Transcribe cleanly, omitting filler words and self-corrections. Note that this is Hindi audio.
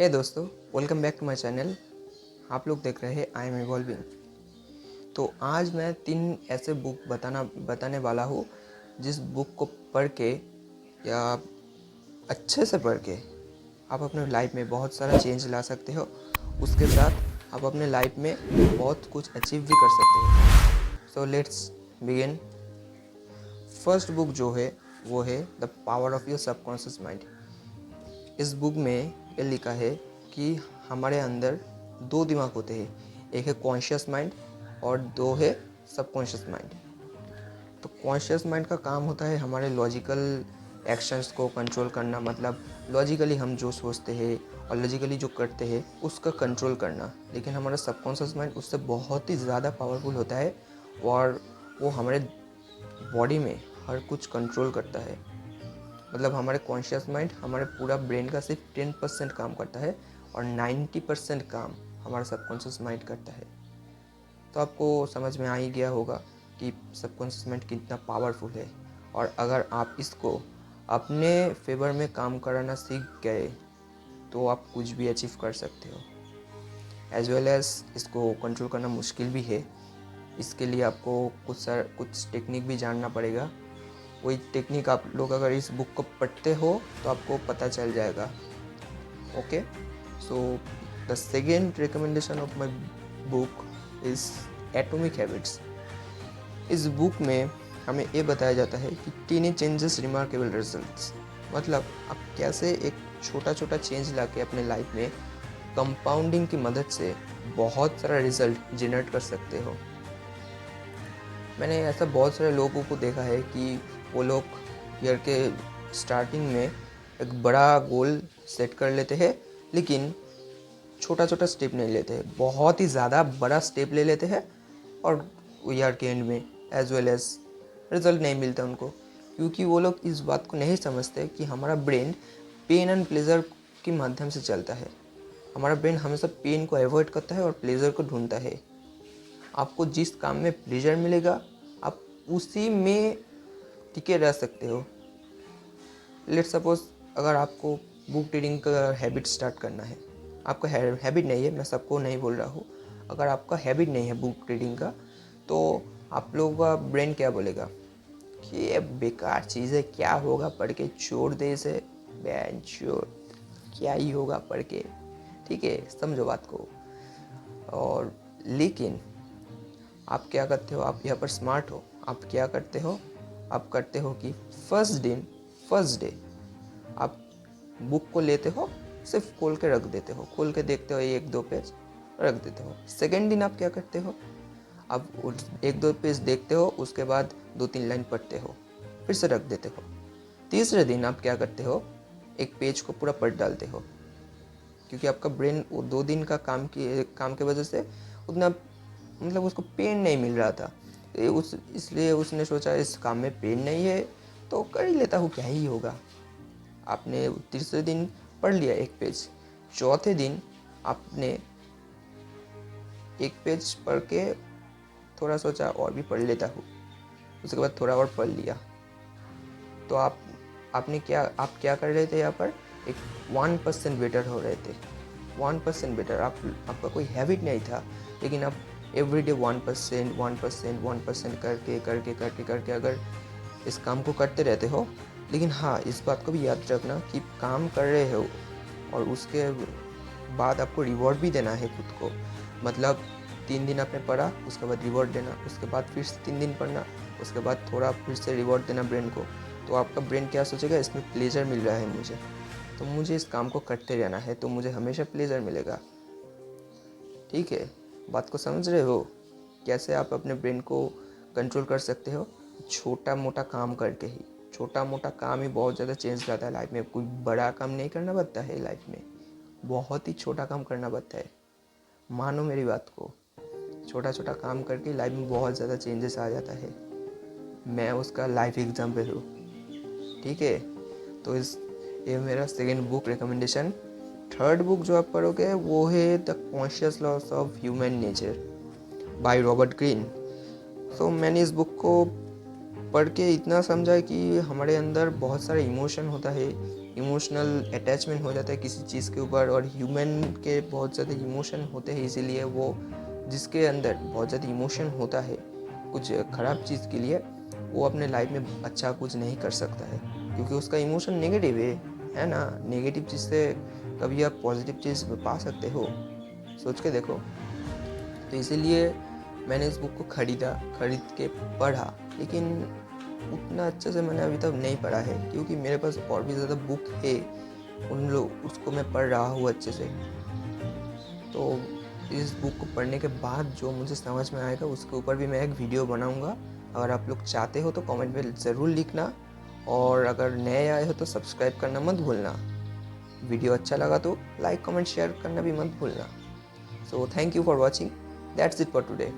हे दोस्तों, welcome back to my channel. आप लोग देख रहे हैं आई एम इवॉल्विंग। तो आज मैं 3 ऐसे बुक बताने वाला हूँ जिस बुक को पढ़ के या अच्छे से पढ़ के आप अपने लाइफ में बहुत सारा चेंज ला सकते हो। उसके साथ आप अपने लाइफ में बहुत कुछ अचीव भी कर सकते हो। So let's begin. First book जो है वो है the power of your subconscious mind. इस बुक में ये लिखा है कि हमारे अंदर 2 दिमाग होते हैं, एक है कॉन्शियस माइंड और 2 है सबकॉन्शियस माइंड। तो कॉन्शियस माइंड का काम होता है हमारे लॉजिकल एक्शंस को कंट्रोल करना, मतलब लॉजिकली हम जो सोचते हैं और लॉजिकली जो करते हैं उसका कंट्रोल करना। लेकिन हमारा सबकॉन्शियस माइंड उससे बहुत ही ज़्यादा पावरफुल होता है और वो हमारे बॉडी में हर कुछ कंट्रोल करता है। मतलब हमारे कॉन्शियस माइंड हमारे पूरा ब्रेन का सिर्फ 10% काम करता है और 90% काम हमारा सबकॉन्शियस माइंड करता है। तो आपको समझ में आ ही गया होगा कि सबकॉन्शियस माइंड कितना पावरफुल है। और अगर आप इसको अपने फेवर में काम कराना सीख गए तो आप कुछ भी अचीव कर सकते हो। एज वेल एज इसको कंट्रोल करना मुश्किल भी है। इसके लिए आपको कुछ टेक्निक भी जानना पड़ेगा। वही टेक्निक आप लोग अगर इस बुक को पढ़ते हो तो आपको पता चल जाएगा। Okay, so the second recommendation of my book is atomic habits. इस बुक में हमें ये बताया जाता है कि टीनी चेंजेस रिमार्केबल रिजल्ट्स। मतलब आप कैसे एक छोटा छोटा चेंज लाके अपने लाइफ में कंपाउंडिंग की मदद से बहुत सारा रिजल्ट जनरेट कर सकते हो। मैंने ऐसा बहुत सारे लोगों को देखा है कि वो लोग ईयर के स्टार्टिंग में एक बड़ा गोल सेट कर लेते हैं, लेकिन छोटा छोटा स्टेप नहीं लेते हैं, बहुत ही ज़्यादा बड़ा स्टेप ले लेते हैं और ईयर के एंड में एज वेल एज रिजल्ट नहीं मिलता उनको। क्योंकि वो लोग इस बात को नहीं समझते कि हमारा ब्रेन पेन एंड प्लेज़र के माध्यम से चलता है। हमारा ब्रेन हमेशा पेन को अवॉइड करता है और प्लेज़र को ढूंढता है। आपको जिस काम में प्लेजर मिलेगा आप उसी में टिके रह सकते हो। लेट सपोज अगर आपको बुक रीडिंग का हैबिट स्टार्ट करना है, आपका हैबिट नहीं है, मैं सबको नहीं बोल रहा हूँ, अगर आपका हैबिट नहीं है बुक रीडिंग का, तो आप लोगों का ब्रेन क्या बोलेगा कि ये बेकार चीज़ है, क्या होगा पढ़ के, छोड़ दे इसे, बैन छोड़, क्या ही होगा पढ़ के। ठीक है, समझो बात को। और लेकिन आप क्या करते हो, आप यहाँ पर स्मार्ट हो। आप क्या करते हो, आप करते हो कि फर्स्ट डे आप बुक को लेते हो, सिर्फ खोल के रख देते हो, खोल के देखते हो 1-2 पेज, रख देते हो। सेकेंड दिन आप क्या करते हो, आप 1-2 पेज देखते हो, उसके बाद 2-3 लाइन पढ़ते हो, फिर से रख देते हो। तीसरे दिन आप क्या करते हो, एक पेज को पूरा पढ़ डालते हो। क्योंकि आपका ब्रेन वो 2 दिन का काम के वजह से उतना, मतलब उसको पेन नहीं मिल रहा था, इसलिए उसने सोचा इस काम में पेन नहीं है तो कर ही लेता हूँ, क्या ही होगा। आपने तीसरे दिन पढ़ लिया 1 पेज, चौथे दिन आपने 1 पेज पढ़ के थोड़ा सोचा और भी पढ़ लेता हूँ, उसके बाद थोड़ा और पढ़ लिया। तो आप क्या कर रहे थे यहाँ पर, एक 1% बेटर हो रहे थे। 1% बेटर, आपका कोई हैबिट नहीं था, लेकिन आप एवरीडे 1% करके अगर इस काम को करते रहते हो। लेकिन हाँ, इस बात को भी याद रखना कि काम कर रहे हो और उसके बाद आपको रिवॉर्ड भी देना है खुद को। मतलब 3 दिन आपने पढ़ा, उसके बाद रिवॉर्ड देना, उसके बाद फिर से 3 दिन पढ़ना, उसके बाद थोड़ा फिर से रिवॉर्ड देना ब्रेन को। तो आपका ब्रेन क्या सोचेगा, इसमें प्लेजर मिल रहा है मुझे, तो मुझे इस काम को करते रहना है, तो मुझे हमेशा प्लेजर मिलेगा। ठीक है, बात को समझ रहे हो कैसे आप अपने ब्रेन को कंट्रोल कर सकते हो? छोटा मोटा काम करके ही, छोटा मोटा काम ही बहुत ज़्यादा चेंज लाता है लाइफ में। कोई बड़ा काम नहीं करना पड़ता है लाइफ में, बहुत ही छोटा काम करना पड़ता है। मानो मेरी बात को, छोटा छोटा काम करके लाइफ में बहुत ज़्यादा चेंजेस आ जाता है। मैं उसका लाइफ एग्जाम्पल हूँ। ठीक है, तो ये मेरा second book recommendation. Third book जो आप पढ़ोगे वो है the conscious loss of human nature by Robert Greene. तो मैंने इस बुक को पढ़ के इतना समझा कि हमारे अंदर बहुत सारे इमोशन होता है, इमोशनल अटैचमेंट हो जाता है किसी चीज़ के ऊपर, और ह्यूमन के बहुत ज़्यादा इमोशन होते हैं, इसीलिए वो जिसके अंदर बहुत ज़्यादा इमोशन होता है कुछ ख़राब चीज़ के लिए, वो अपने लाइफ में अच्छा कुछ नहीं कर सकता है, क्योंकि उसका इमोशन नेगेटिव है ना। नेगेटिव चीज़ से कभी आप पॉजिटिव चीज़ पा सकते हो, सोच के देखो। तो इसीलिए मैंने इस बुक को खरीद के पढ़ा, लेकिन उतना अच्छे से मैंने अभी तक नहीं पढ़ा है, क्योंकि मेरे पास और भी ज़्यादा बुक है, उसको मैं पढ़ रहा हूँ अच्छे से। तो इस बुक को पढ़ने के बाद जो मुझे समझ में आएगा उसके ऊपर भी मैं एक वीडियो बनाऊँगा। अगर आप लोग चाहते हो तो कमेंट में ज़रूर लिखना, और अगर नए आए हो तो सब्सक्राइब करना मत भूलना। वीडियो अच्छा लगा तो लाइक कमेंट शेयर करना भी मत भूलना। So thank you for watching, that's it for today.